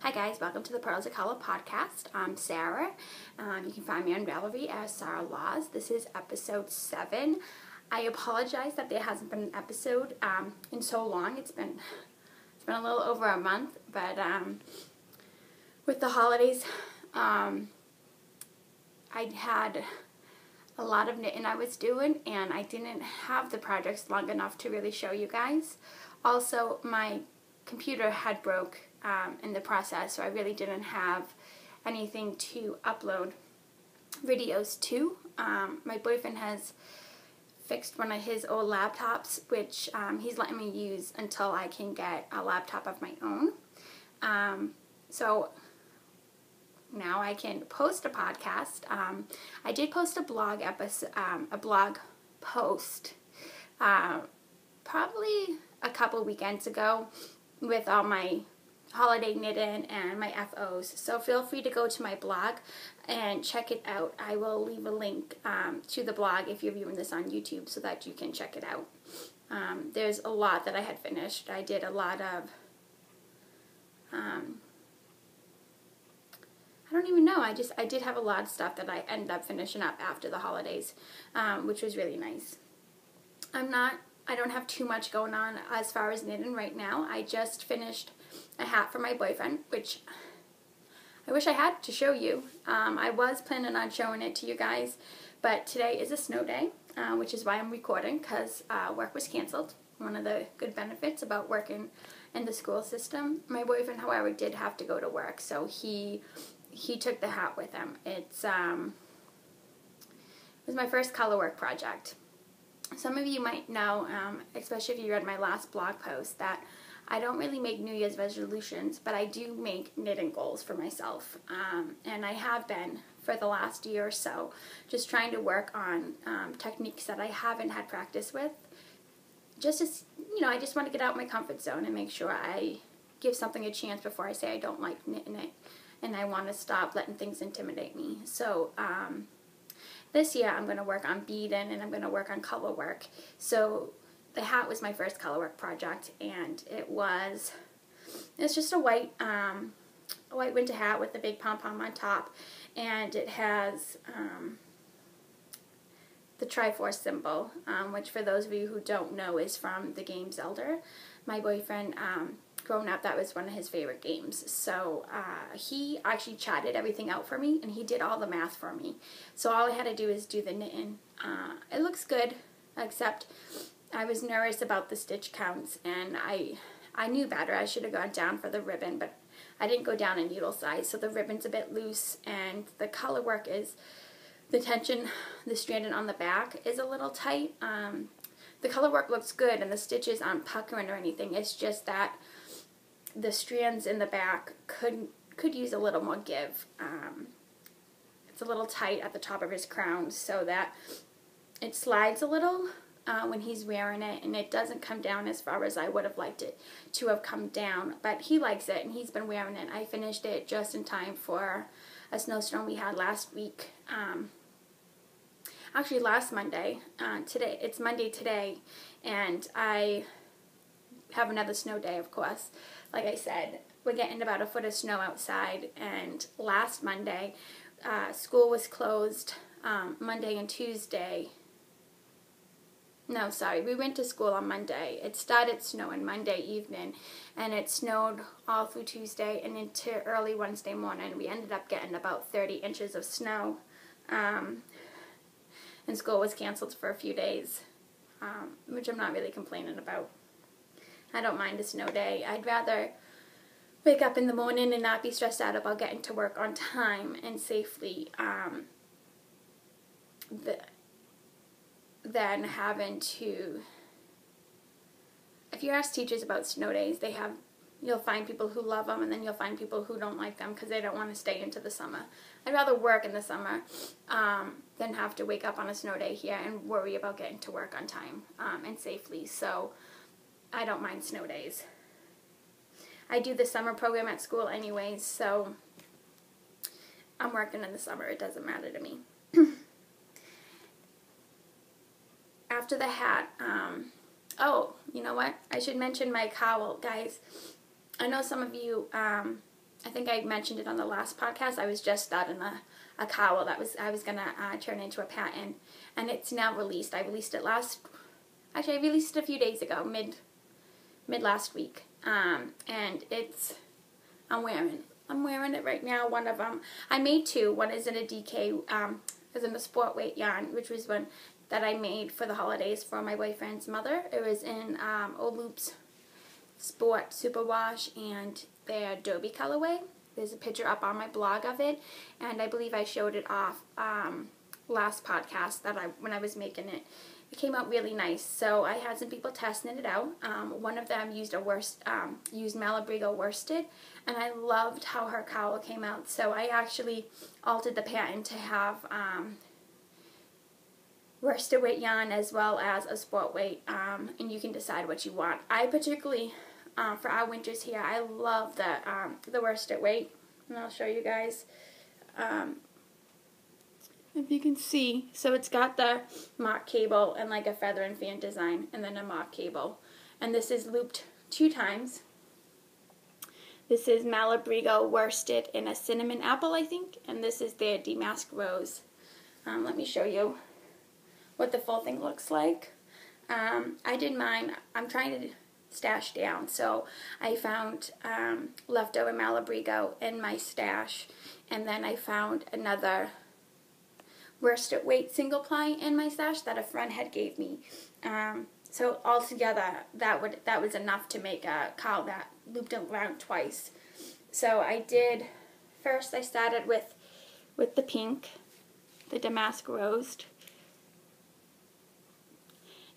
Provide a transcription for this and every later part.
Hi guys, welcome to the Purls of Color podcast. I'm Sarah. You can find me on Ravelry as Sarah Laws. This is episode 7. I apologize that there hasn't been an episode in so long. It's been a little over a month, but with the holidays, I had a lot of knitting I was doing, and I didn't have the projects long enough to really show you guys. Also, my computer had broke in the process, so I really didn't have anything to upload videos to. My boyfriend has fixed one of his old laptops, which he's letting me use until I can get a laptop of my own. So now I can post a podcast. I did post a blog episode, a blog post, probably a couple weekends ago with all my holiday knitting and my FOs. So feel free to go to my blog and check it out. I will leave a link to the blog if you're viewing this on YouTube so that you can check it out. There's a lot that I had finished. I did a lot of I don't even know. I did have a lot of stuff that I ended up finishing up after the holidays, which was really nice. I don't have too much going on as far as knitting right now. I just finished a hat for my boyfriend, which I wish I had to show you. I was planning on showing it to you guys, but today is a snow day, which is why I'm recording, because work was canceled. One of the good benefits about working in the school system. My boyfriend, however, did have to go to work, so he took the hat with him. It was my first color work project. Some of you might know, especially if you read my last blog post, that I don't really make New Year's resolutions, but I do make knitting goals for myself. And I have been for the last year or so, just trying to work on techniques that I haven't had practice with. Just as, I just want to get out my comfort zone and make sure I give something a chance before I say I don't like knitting it. And I want to stop letting things intimidate me. So, this year I'm going to work on beading and I'm going to work on color work. So the hat was my first color work project, and it's just a white winter hat with a big pom-pom on top, and it has the Triforce symbol, which for those of you who don't know is from the game Zelda. My boyfriend, growing up, that was one of his favorite games. So he actually chatted everything out for me, and he did all the math for me. So all I had to do is do the knitting. It looks good, except I was nervous about the stitch counts, and I knew better. I should have gone down for the ribbon, but I didn't go down in needle size, so the ribbon's a bit loose, and the color work is, the tension, the stranding on the back is a little tight. The color work looks good, and the stitches aren't puckering or anything. It's just that the strands in the back could use a little more give. It's a little tight at the top of his crown, so that it slides a little when he's wearing it, and it doesn't come down as far as I would have liked it to have come down. But he likes it, and he's been wearing it. I finished it just in time for a snowstorm we had last week. Actually, last Monday. Today, it's Monday today, and I have another snow day, of course. Like I said, we're getting about a foot of snow outside, and last Monday, school was closed Monday and Tuesday. No, sorry, we went to school on Monday. It started snowing Monday evening, and it snowed all through Tuesday and into early Wednesday morning. We ended up getting about 30 inches of snow, and school was canceled for a few days, which I'm not really complaining about. I don't mind a snow day. I'd rather wake up in the morning and not be stressed out about getting to work on time and safely than having to. If you ask teachers about snow days, you'll find people who love them, and then you'll find people who don't like them because they don't want to stay into the summer. I'd rather work in the summer than have to wake up on a snow day here and worry about getting to work on time and safely. So I don't mind snow days. I do the summer program at school anyways, so I'm working in the summer. It doesn't matter to me. After the hat, oh, you know what? I should mention my cowl. Guys, I know some of you I think I mentioned it on the last podcast. I was just starting a cowl that I was gonna turn into a pattern, and it's now released. I released it I released it a few days ago, mid last week, and I'm wearing it right now. One of them, I made two. One is in a DK, is in a sport weight yarn, which was one that I made for the holidays for my boyfriend's mother. It was in Old Loop's Sport Superwash and their Adobe colorway. There's a picture up on my blog of it, and I believe I showed it off last podcast that when I was making it. It came out really nice, so I had some people testing it out. One of them used used Malabrigo worsted, and I loved how her cowl came out. So I actually altered the pattern to have worsted weight yarn as well as a sport weight, and you can decide what you want. I particularly, for our winters here, I love the worsted weight, and I'll show you guys. If you can see, so it's got the mock cable and like a feather and fan design, and then a mock cable. And this is looped 2 times. This is Malabrigo worsted in a cinnamon apple, I think, and this is their damask rose. Let me show you what the full thing looks like. I did mine. I'm trying to stash down, so I found leftover Malabrigo in my stash, and then I found another worsted weight single ply in my stash that a friend had gave me. So altogether, that was enough to make a cowl that looped around twice. So I did, first I started with the pink, the damask rose,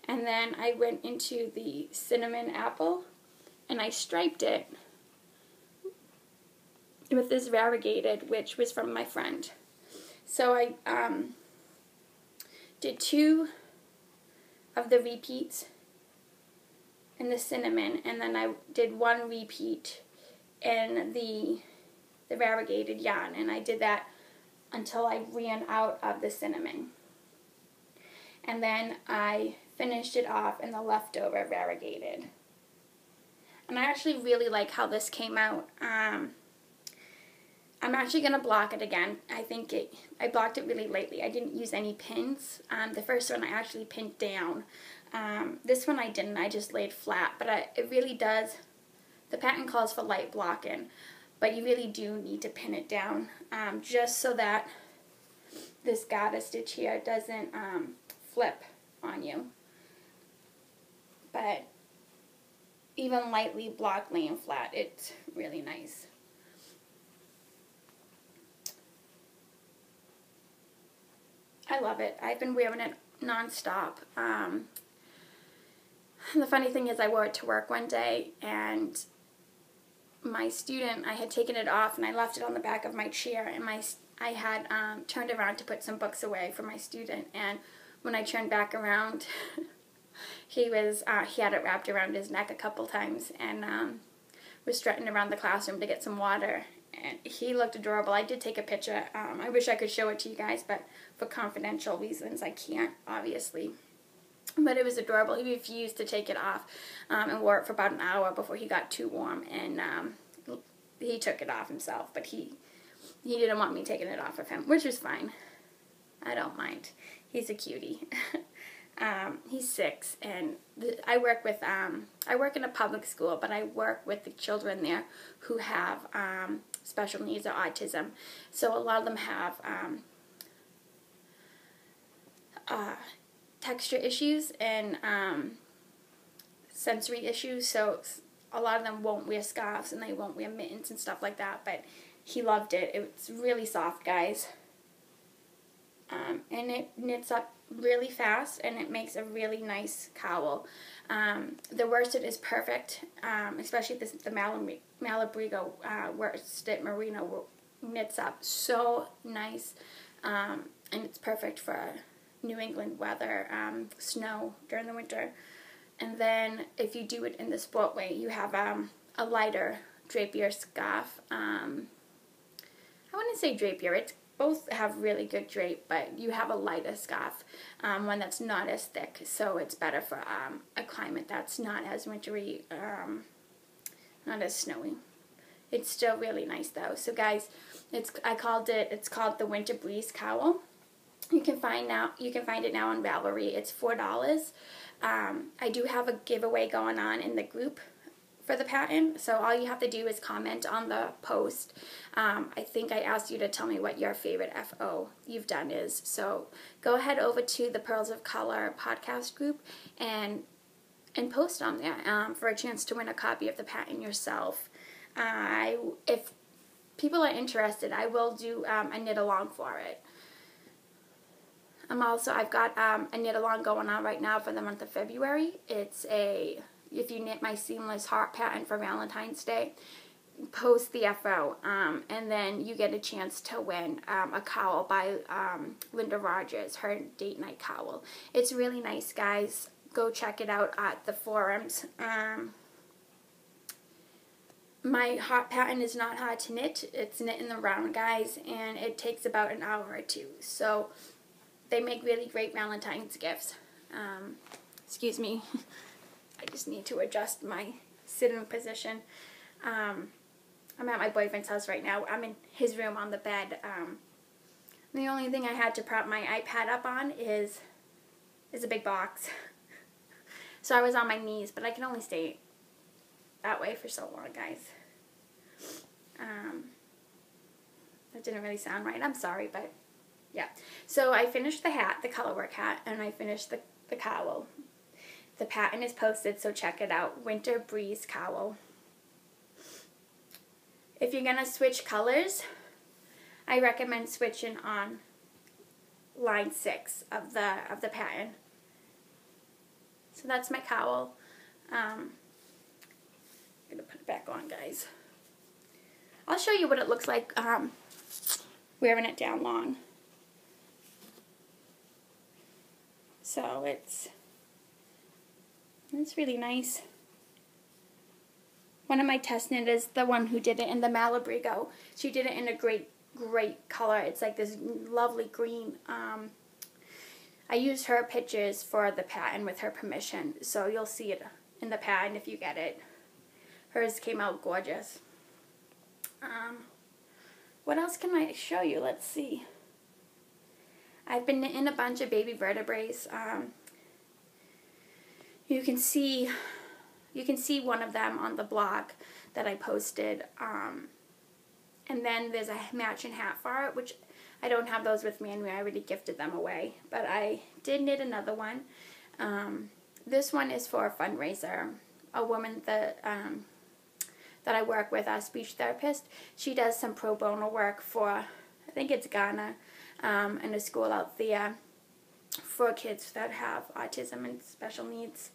and then I went into the cinnamon apple, and I striped it with this variegated, which was from my friend. So I did 2 of the repeats in the cinnamon, and then I did 1 repeat in the variegated yarn, and I did that until I ran out of the cinnamon. And then I finished it off in the leftover variegated. And I actually really like how this came out. I'm actually going to block it again. I blocked it really lightly. I didn't use any pins. The first one I actually pinned down. This one I didn't. I just laid flat. But it really does, the pattern calls for light blocking. But you really do need to pin it down, just so that this garter stitch here doesn't flip on you. But even lightly block laying flat, it's really nice. I love it. I've been wearing it nonstop. The funny thing is I wore it to work one day, and my student, I had taken it off and I left it on the back of my chair, and I had turned around to put some books away for my student, and when I turned back around, he had it wrapped around his neck a couple times, and was strutting around the classroom to get some water. And he looked adorable. I did take a picture. I wish I could show it to you guys, but for confidential reasons, I can't, obviously. But it was adorable. He refused to take it off, and wore it for about an hour before he got too warm, and he took it off himself. But he didn't want me taking it off of him, which is fine. I don't mind. He's a cutie. He's 6, and I work in a public school, but I work with the children there who have special needs or autism. So a lot of them have texture issues and sensory issues, so a lot of them won't wear scarves and they won't wear mittens and stuff like that, but he loved it. It's really soft, guys. And it knits up really fast, and it makes a really nice cowl. The worsted is perfect, especially the Malabrigo worsted merino knits up so nice, and it's perfect for New England weather, snow during the winter. And then if you do it in the sport way, you have a lighter drapier scarf. I wouldn't say drapier, it's both have really good drape, but you have a lighter scarf, one that's not as thick, so it's better for a climate that's not as wintry, not as snowy. It's still really nice though. So guys, it's called the Winter Breeze Cowl. You can find it now on Valerie. It's $4. I do have a giveaway going on in the group for the patent, so all you have to do is comment on the post. I think I asked you to tell me what your favorite FO you've done is, so go ahead over to the Pearls of Color podcast group and post on there for a chance to win a copy of the patent yourself. If people are interested, I will do a knit along for it. I've got a knit along going on right now for the month of February. It's if you knit my seamless heart pattern for Valentine's Day, post the FO, and then you get a chance to win a cowl by Linda Rogers, her date night cowl. It's really nice, guys. Go check it out at the forums. My heart pattern is not hard to knit. It's knit in the round, guys, and it takes about an hour or two. So they make really great Valentine's gifts. Excuse me. I just need to adjust my sitting position. I'm at my boyfriend's house right now. I'm in his room on the bed. The only thing I had to prop my iPad up on is a big box. So I was on my knees, but I can only stay that way for so long, guys. That didn't really sound right. I'm sorry, but yeah. So I finished the hat, the colorwork hat, and I finished the cowl. The pattern is posted, so check it out. Winter Breeze Cowl. If you're going to switch colors, I recommend switching on line 6 of the pattern. So that's my cowl. I'm going to put it back on, guys. I'll show you what it looks like wearing it down long. So it's really nice. One of my test knitters, the one who did it in the Malabrigo, she did it in a great color. It's like this lovely green. I used her pictures for the pattern with her permission, so you'll see it in the pattern if you get it. Hers came out gorgeous. What else can I show you? Let's see. I've been knitting a bunch of baby vertebrae. You can see one of them on the blog that I posted. And then there's a matching hat for it, which I don't have those with me and I already gifted them away. But I did knit another one. This one is for a fundraiser. A woman that I work with, a speech therapist. She does some pro bono work for, I think it's Ghana, and a school out there for kids that have autism and special needs.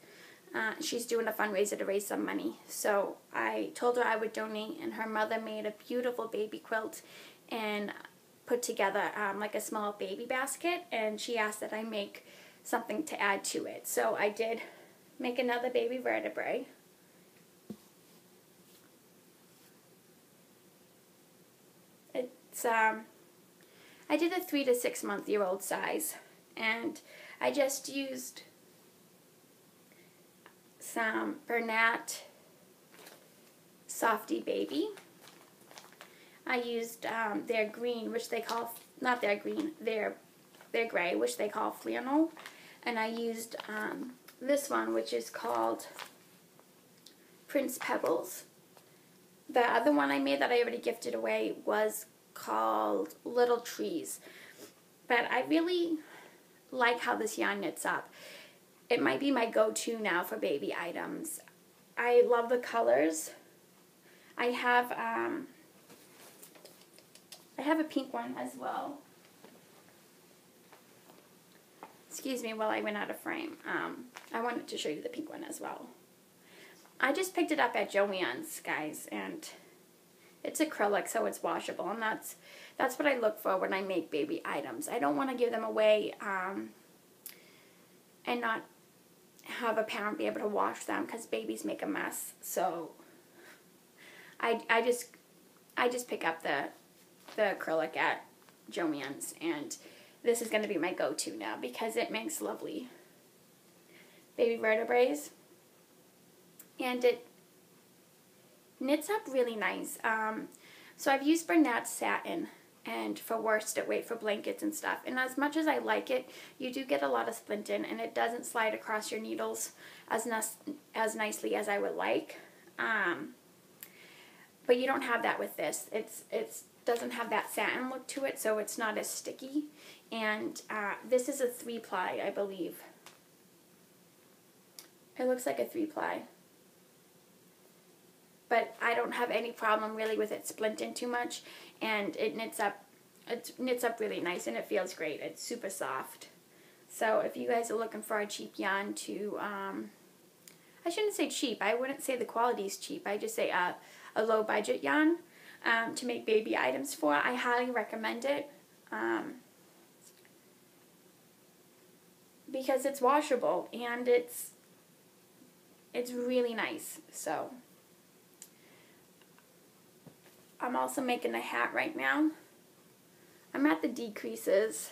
She's doing a fundraiser to raise some money. So I told her I would donate, and her mother made a beautiful baby quilt and put together like a small baby basket, and she asked that I make something to add to it. So I did make another baby vertebrae. It's I did a 3 to 6 year old size, and I just used some Bernat Softy Baby. I used their green, which they call, not their green, their gray, which they call flannel. And I used this one, which is called Prince Pebbles. The other one I made that I already gifted away was called Little Trees. But I really like how this yarn knits up. It might be my go-to now for baby items. I love the colors. I have a pink one as well. Excuse me while I went out of frame. I wanted to show you the pink one as well. I just picked it up at Joann's, guys, and it's acrylic, so it's washable, and that's what I look for when I make baby items. I don't want to give them away and not have a parent be able to wash them, because babies make a mess. So I just pick up the acrylic at Joann's, and this is going to be my go-to now because it makes lovely baby vertebrae, and knits up really nice. So I've used Bernat satin and for worsted weight for blankets and stuff. And as much as I like it, you do get a lot of splinting, and it doesn't slide across your needles as nicely as I would like. But you don't have that with this. It's doesn't have that satin look to it, so it's not as sticky. And this is a 3-ply, I believe. It looks like a 3-ply. But I don't have any problem really with it splinting too much, and it knits up really nice, and it feels great. It's super soft. So if you guys are looking for a cheap yarn to, I shouldn't say cheap. I wouldn't say the quality is cheap. I just say a low budget yarn to make baby items for. I highly recommend it because it's washable and it's really nice. So I'm also making a hat right now. I'm at the decreases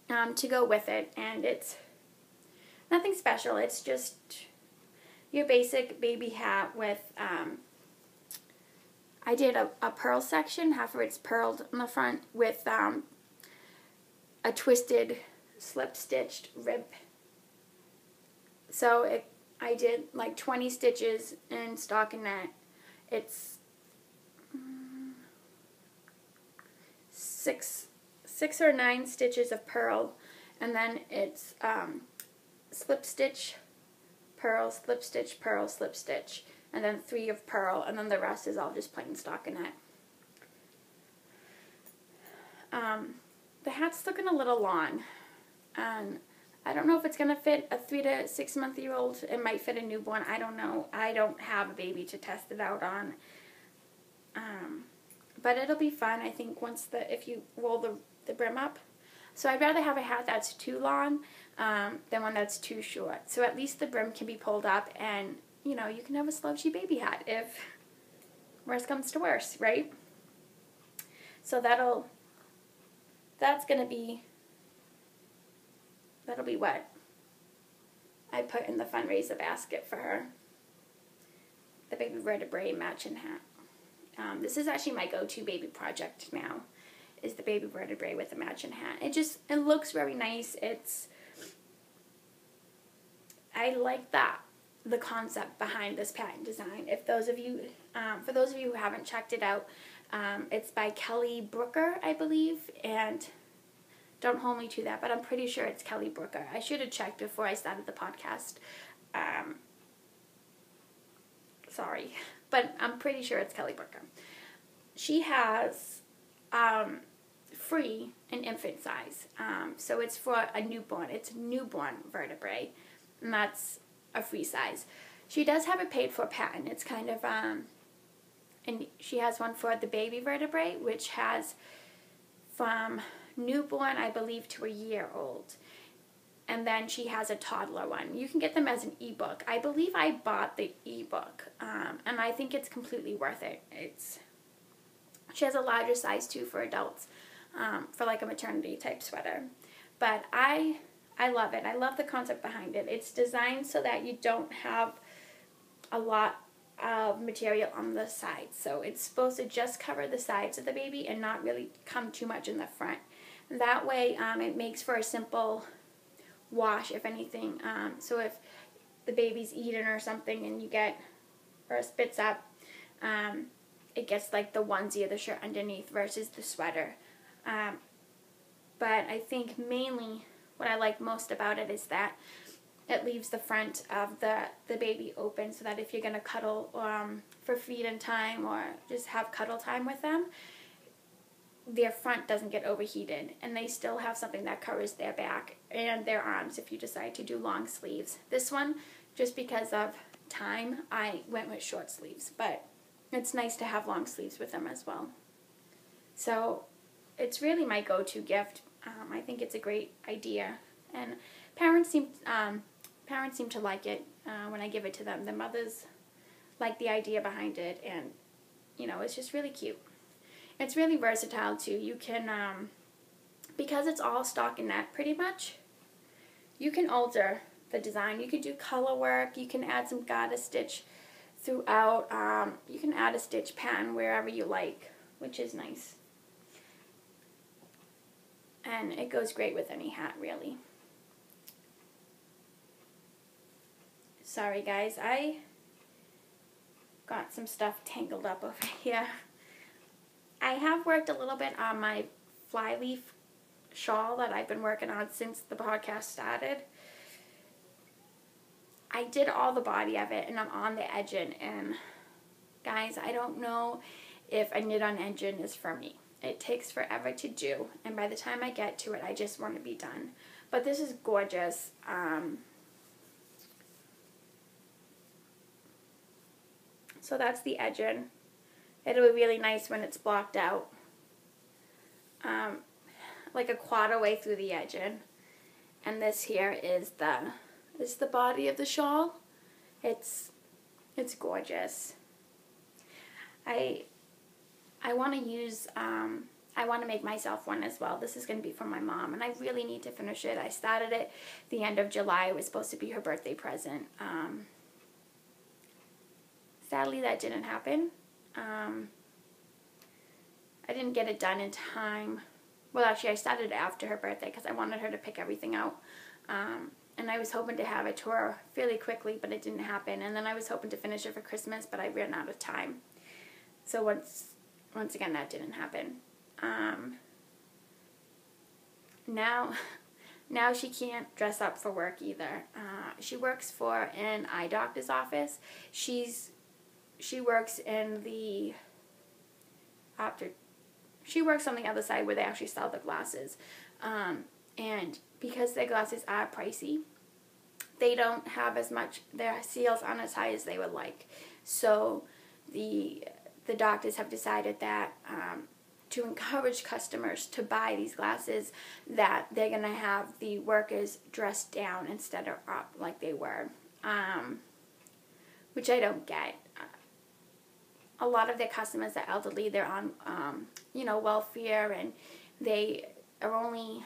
to go with it, and it's nothing special. It's just your basic baby hat with, I did a purl section, half of it's purled on the front with a twisted slip-stitched rib. So I did like 20 stitches in stockinette. It's six or 9 stitches of purl, and then it's slip stitch, purl, slip stitch, purl, slip stitch, and then 3 of purl, and then the rest is all just plain stockinette. The hat's looking a little long, and I don't know if it's going to fit a 3 to 6 month year old. It might fit a newborn. I don't know. I don't have a baby to test it out on. But it'll be fun, I think, if you roll the brim up. So I'd rather have a hat that's too long than one that's too short. So at least the brim can be pulled up, and, you know, you can have a slouchy baby hat if worse comes to worse, right? So that'll be what I put in the fundraiser basket for her. The baby vertebrae matching hat. This is actually my go-to baby project now, is the baby vertebrae with the matching hat. It looks very nice. I like the concept behind this pattern design. If those of you, for those of you who haven't checked it out, it's by Kelly Brooker, I believe, and don't hold me to that, but I'm pretty sure it's Kelly Brooker. I should have checked before I started the podcast. Sorry, but I'm pretty sure it's Kelly Brooker. She has free and infant size, so it's for a newborn. It's newborn vertebrae, and that's a free size. She does have a paid for pattern. It's kind of and she has one for the baby vertebrae, which has from newborn, I believe, to a year old. And then she has a toddler one. You can get them as an ebook. I believe I bought the ebook, and I think it's completely worth it. She has a larger size too for adults, for like a maternity type sweater. But I love it. I love the concept behind it. It's designed so that you don't have a lot of material on the sides. So it's supposed to just cover the sides of the baby and not really come too much in the front. And that way it makes for a simple wash, if anything. So if the baby's eating or something and or spits up, it gets like the onesie or the shirt underneath versus the sweater. But I think mainly what I like most about it is that it leaves the front of the baby open, so that if you're going to cuddle for feeding time or just have cuddle time with them, their front doesn't get overheated, and they still have something that covers their back and their arms if you decide to do long sleeves. This one, just because of time, I went with short sleeves, but it's nice to have long sleeves with them as well. So it's really my go-to gift. I think it's a great idea, and parents seem to like it when I give it to them. The mothers like the idea behind it, and it's just really cute. It's really versatile too. You can, because it's all stockinette pretty much, you can alter the design. You can do color work. You can add some garter stitch throughout. You can add a stitch pattern wherever you like, which is nice. And it goes great with any hat, really. Sorry guys, I got some stuff tangled up over here. I have worked a little bit on my flyleaf shawl that I've been working on since the podcast started. I did all the body of it and I'm on the edging, and guys, I don't know if a knit on edging is for me. It takes forever to do, and by the time I get to it, I just want to be done. But this is gorgeous. So that's the edging. It'll be really nice when it's blocked out. Like a quarter way through the edging. And this here is the body of the shawl. It's gorgeous. I want to use, I want to make myself one as well. This is going to be for my mom, and I really need to finish it. I started it the end of July. It was supposed to be her birthday present. Sadly, that didn't happen. I didn't get it done in time. Well, actually, I started after her birthday because I wanted her to pick everything out. And I was hoping to have it to her fairly quickly, but it didn't happen. And then I was hoping to finish it for Christmas, but I ran out of time. So once again, that didn't happen. Now she can't dress up for work either. She works for an eye doctor's office. She works in the she works on the other side where they actually sell the glasses. And because their glasses are pricey, they don't have as much, their sales aren't as high as they would like. So the doctors have decided that to encourage customers to buy these glasses, that they're going to have the workers dressed down instead of up like they were, which I don't get. A lot of their customers are elderly. They're on, welfare, and they are only,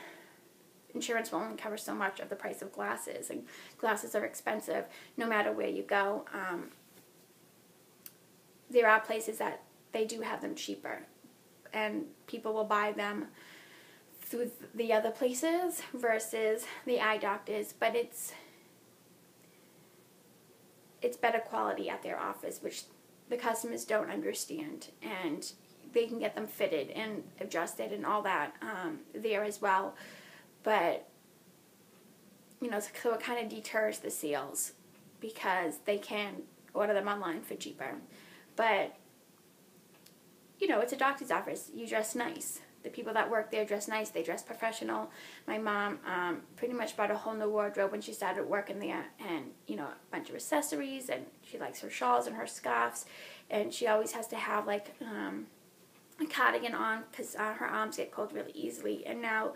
insurance will only cover so much of the price of glasses, and glasses are expensive no matter where you go. There are places that they do have them cheaper, and people will buy them through the other places versus the eye doctors, but it's better quality at their office, which the customers don't understand, and they can get them fitted and adjusted and all that there as well. But, so it kind of deters the sales because they can order them online for cheaper. But, it's a doctor's office. You dress nice. The people that work there dress nice. They dress professional. My mom pretty much bought a whole new wardrobe when she started working there, and, a bunch of accessories, and she likes her shawls and her scarves, and she always has to have, like, a cardigan on because her arms get cold really easily. And now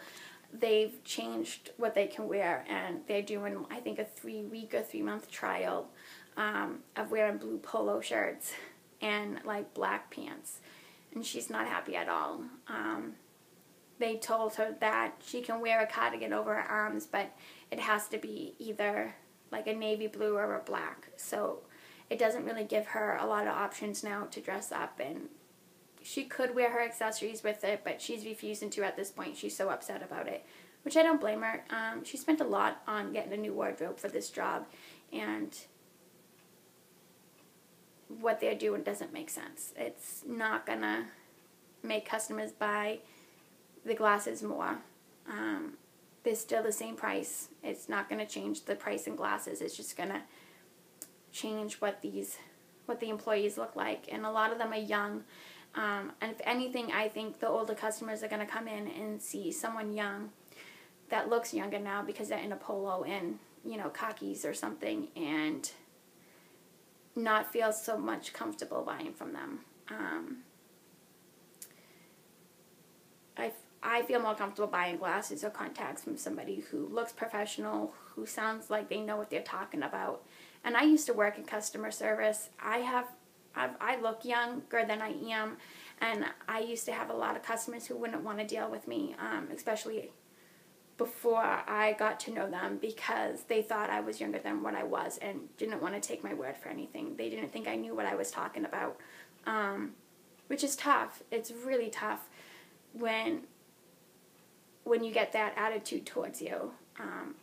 they've changed what they can wear, and they're doing, I think, a 3-week or 3-month trial of wearing blue polo shirts and, like, black pants. And she's not happy at all. They told her that she can wear a cardigan over her arms, but it has to be either like a navy blue or a black. So it doesn't really give her a lot of options now to dress up. And she could wear her accessories with it, but she's refusing to at this point. She's so upset about it, which I don't blame her. She spent a lot on getting a new wardrobe for this job, and what they're doing doesn't make sense. It's not gonna make customers buy the glasses more. They're still the same price. It's not gonna change the price in glasses. It's just gonna change what the employees look like, and a lot of them are young. And if anything, I think the older customers are gonna come in and see someone young that looks younger now because they're in a polo and khakis or something, and not feel so much comfortable buying from them. I feel more comfortable buying glasses or contacts from somebody who looks professional, who sounds like they know what they're talking about. And I used to work in customer service. I look younger than I am, and I used to have a lot of customers who wouldn't want to deal with me, especially before I got to know them because they thought I was younger than what I was and didn't want to take my word for anything. They didn't think I knew what I was talking about, which is tough. It's really tough when you get that attitude towards you,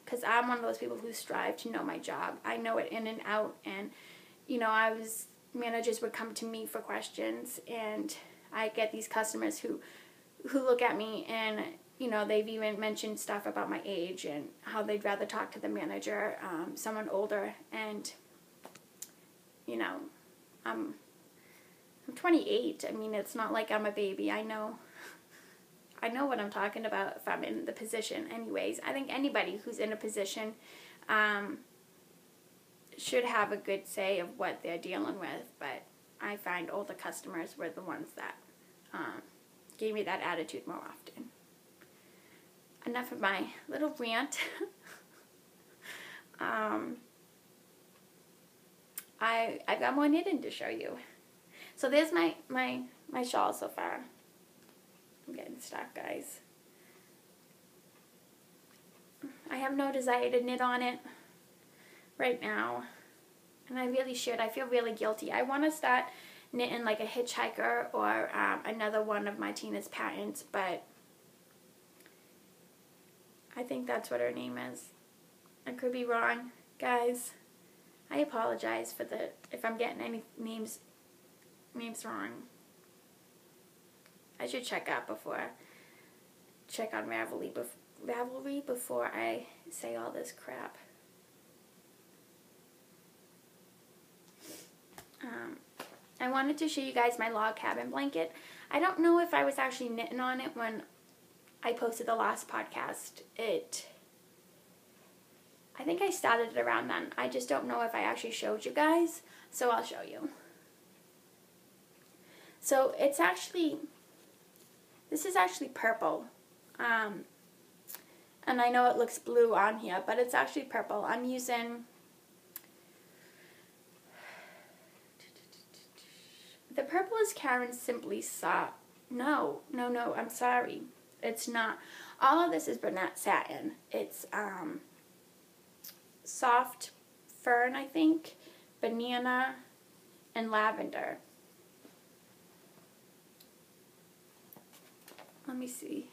because I'm one of those people who strive to know my job. I know it in and out, and, you know, managers would come to me for questions, and I get these customers who look at me and, you know, they've even mentioned stuff about my age and how they'd rather talk to the manager, someone older. And, you know, I'm 28. I mean, it's not like I'm a baby. I know what I'm talking about if I'm in the position anyways. I think anybody who's in a position should have a good say of what they're dealing with. But I find older customers were the ones that gave me that attitude more often. Enough of my little rant. I've got more knitting to show you. So there's my shawl so far. I'm getting stuck, guys. I have no desire to knit on it right now, and I really should. I feel really guilty. I want to start knitting like a hitchhiker or another one of Martina's patterns, but I think that's what her name is. I could be wrong, guys. I apologize for if I'm getting any names wrong. I should check on Ravelry before I say all this crap. I wanted to show you guys my log cabin blanket. I don't know if I was actually knitting on it when I posted the last podcast. I think I started it around then. I just don't know if I actually showed you guys, so I'll show you. So this is actually purple. And I know it looks blue on here, but it's actually purple. I'm using the purple is Karen Simply Soft. No, I'm sorry. It's not. All of this is Bernat satin. It's soft fern, I think, banana, and lavender. Let me see.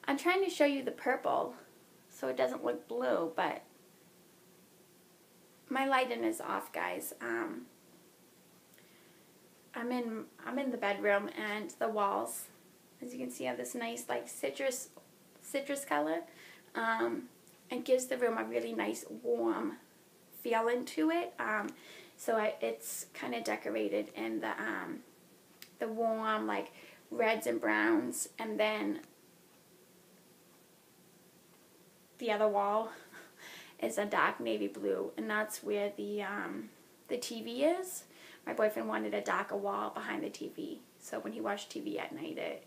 I'm trying to show you the purple so it doesn't look blue, but my lighting is off, guys. I'm in the bedroom, and the walls, as you can see, have this nice like citrus color. It gives the room a really nice warm feeling to it. So it's kind of decorated in the warm like reds and browns, and then the other wall is a dark navy blue, and that's where the TV is. My boyfriend wanted a darker wall behind the TV, so when he watched TV at night, it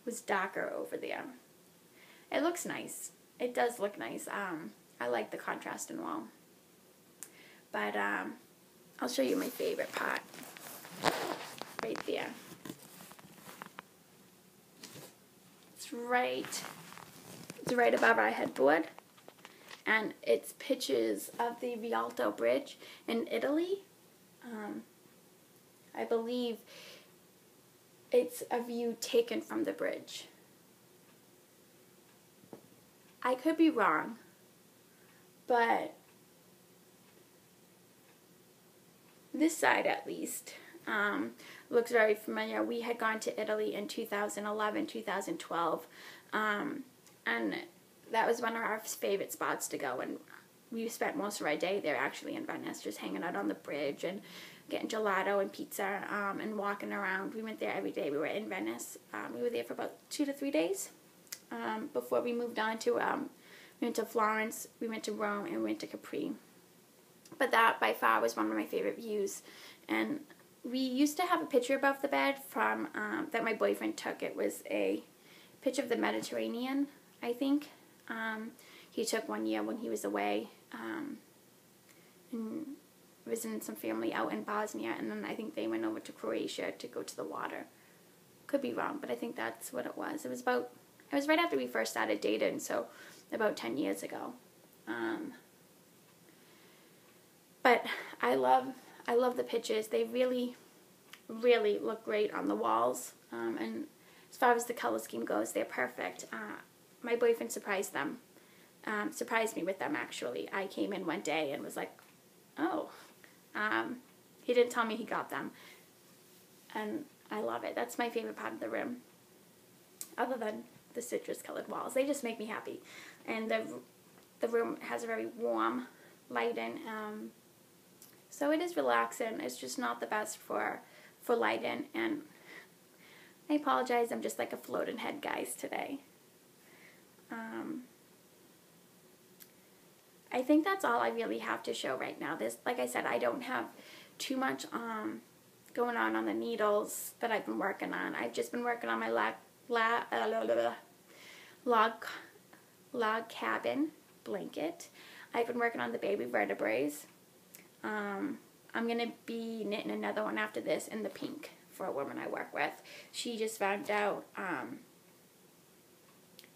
was darker over there. It looks nice. It does look nice. I like the contrast in wall. But I'll show you my favorite part. Right there. It's right above our headboard. And it's pictures of the Rialto Bridge in Italy. I believe it's a view taken from the bridge. I could be wrong, but this side at least looks very familiar. We had gone to Italy in 2011, 2012, and that was one of our favorite spots to go, and we spent most of our day there actually in Venice, just hanging out on the bridge and getting gelato and pizza and walking around. We went there every day. We were in Venice. We were there for about 2 to 3 days before we moved on to, we went to Florence, we went to Rome, and we went to Capri. But that by far was one of my favorite views. And we used to have a picture above the bed from that my boyfriend took. It was a picture of the Mediterranean, I think. He took one year when he was away and visiting some family out in Bosnia, and then I think they went over to Croatia to go to the water. Could be wrong, but I think that's what it was. It was right after we first started dating, so about 10 years ago. But I love the pictures. They really, really look great on the walls. And as far as the color scheme goes, they're perfect. My boyfriend surprised me with them, actually. I came in one day and was like, oh. He didn't tell me he got them. And I love it. That's my favorite part of the room. Other than the citrus colored walls. They just make me happy. And the room has a very warm lighting. So it is relaxing. It's just not the best for lighting. And I apologize. I'm just like a floating head, guys, today. I think that's all I really have to show right now. Like I said, I don't have too much going on the needles that I've been working on. I've just been working on my log cabin blanket. I've been working on the baby vertebrae. I'm going to be knitting another one after this in the pink for a woman I work with. She just found out,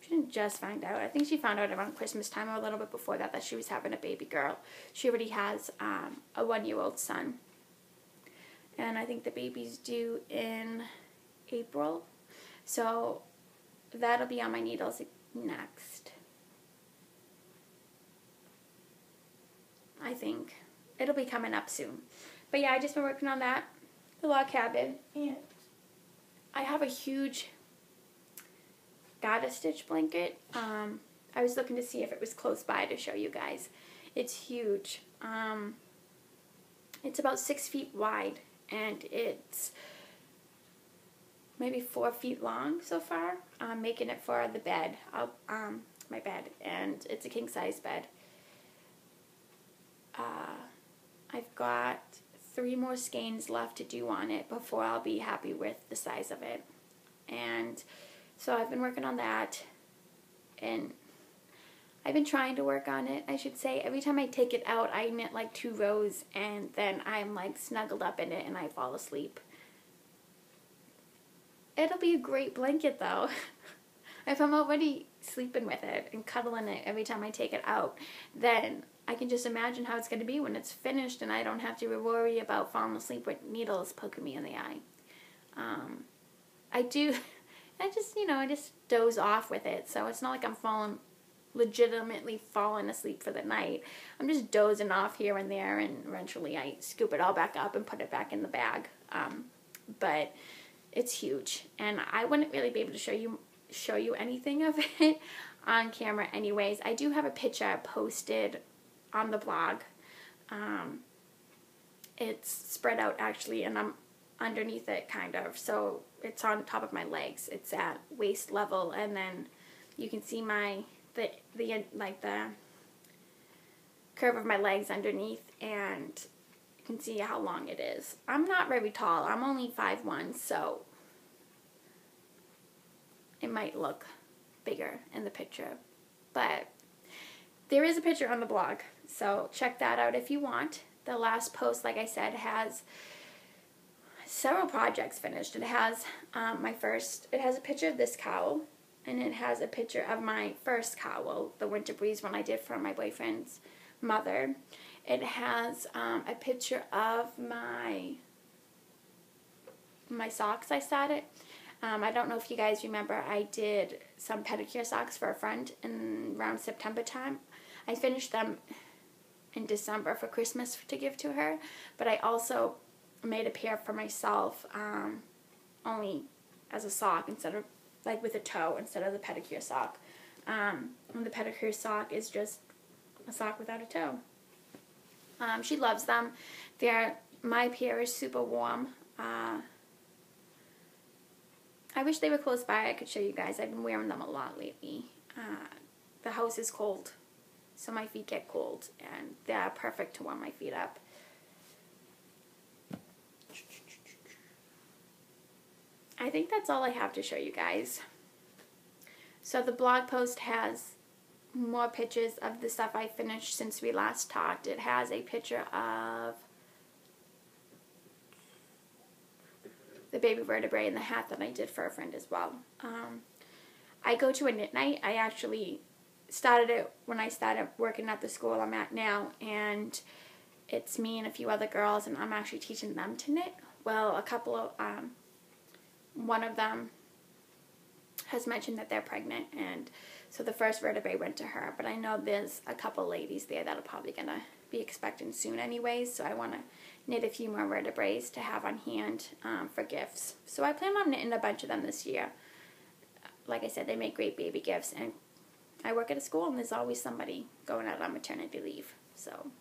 she didn't just find out, I think she found out around Christmas time or a little bit before that she was having a baby girl. She already has a 1-year-old son. And I think the baby's due in April. So that'll be on my needles next. I think. It'll be coming up soon. But yeah, I just been working on that. The log cabin. And I have a huge goddess stitch blanket. I was looking to see if it was close by to show you guys. It's huge. It's about 6 feet wide. And it's maybe 4 feet long so far. I'm making it for the bed, my bed, and it's a king size bed. I've got 3 more skeins left to do on it before I'll be happy with the size of it. And so I've been working on that, and I've been trying to work on it, I should say. Every time I take it out, I knit like 2 rows, and then I'm like snuggled up in it and I fall asleep. It'll be a great blanket though. If I'm already sleeping with it and cuddling it every time I take it out, then I can just imagine how it's going to be when it's finished and I don't have to worry about falling asleep with needles poking me in the eye. I just doze off with it, so it's not like I'm legitimately falling asleep for the night. I'm just dozing off here and there, and eventually I scoop it all back up and put it back in the bag. But it's huge, and I wouldn't really be able to show you anything of it on camera anyways. I do have a picture posted on the blog. It's spread out actually, and I'm underneath it kind of, so it's on top of my legs. It's at waist level, and then you can see the curve of my legs underneath, and you can see how long it is. I'm not very tall. I'm only 5'1", so it might look bigger in the picture. But there is a picture on the blog, so check that out if you want. The last post, like I said, has several projects finished. It has it has a picture of this cowl, and it has a picture of my first cowl, the Winter Breeze one I did for my boyfriend's mother. It has a picture of my socks I started. I don't know if you guys remember, I did some pedicure socks for a friend around September time. I finished them in December for Christmas to give to her, but I also made a pair for myself, only as a sock instead of, like with a toe instead of the pedicure sock. And the pedicure sock is just a sock without a toe. She loves them. My pair is super warm. I wish they were close by. I could show you guys. I've been wearing them a lot lately. The house is cold, so my feet get cold, and they're perfect to warm my feet up. I think that's all I have to show you guys. So the blog post has more pictures of the stuff I finished since we last talked. It has a picture of the baby vertebrae and the hat that I did for a friend as well. I go to a knit night. I actually started it when I started working at the school I'm at now, and it's me and a few other girls, and I'm actually teaching them to knit. Well, one of them has mentioned that they're pregnant, and so the first vertebrae went to her, but I know there's a couple ladies there that are probably going to be expecting soon anyways, so I want to knit a few more vertebrae to have on hand for gifts. So I plan on knitting a bunch of them this year. Like I said, they make great baby gifts, and I work at a school, and there's always somebody going out on maternity leave, so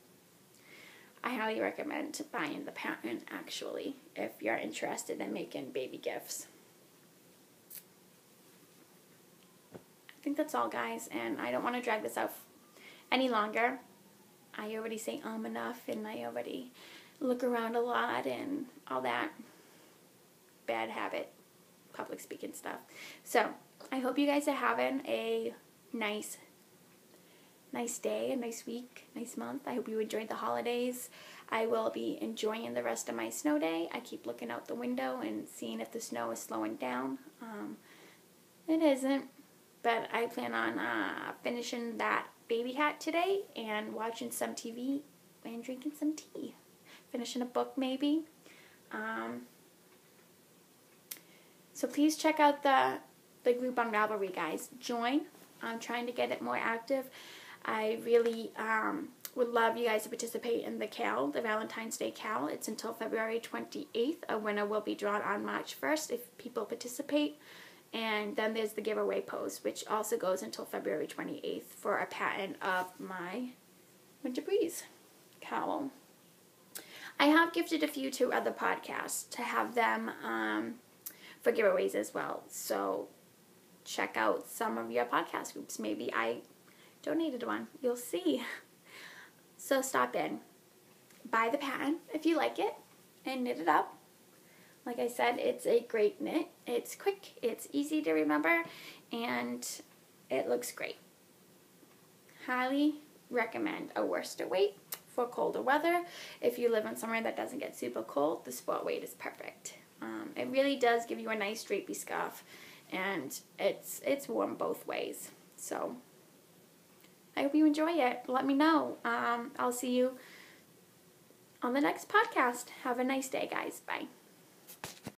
I highly recommend buying the pattern, actually, if you're interested in making baby gifts. I think that's all, guys, and I don't want to drag this out any longer. I already say enough, and I already look around a lot and all that bad habit, public speaking stuff. So I hope you guys are having a nice day, a nice week, nice month. I hope you enjoyed the holidays. I will be enjoying the rest of my snow day. I keep looking out the window and seeing if the snow is slowing down. It isn't, but I plan on finishing that baby hat today and watching some TV and drinking some tea. Finishing a book maybe. So please check out the group on Ravelry, guys. Join. I'm trying to get it more active. I really would love you guys to participate in the CAL, the Valentine's Day CAL. It's until February 28th. A winner will be drawn on March 1st if people participate. And then there's the giveaway post, which also goes until February 28th for a pattern of my Winter Breeze cowl. I have gifted a few to other podcasts to have them for giveaways as well. So check out some of your podcast groups. Maybe I donated one. You'll see. So stop in. Buy the pattern if you like it and knit it up. Like I said, it's a great knit. It's quick, it's easy to remember, and it looks great. Highly recommend a worsted weight for colder weather. If you live in somewhere that doesn't get super cold, the sport weight is perfect. It really does give you a nice drapey scarf, and it's warm both ways. So I hope you enjoy it. Let me know. I'll see you on the next podcast. Have a nice day, guys. Bye.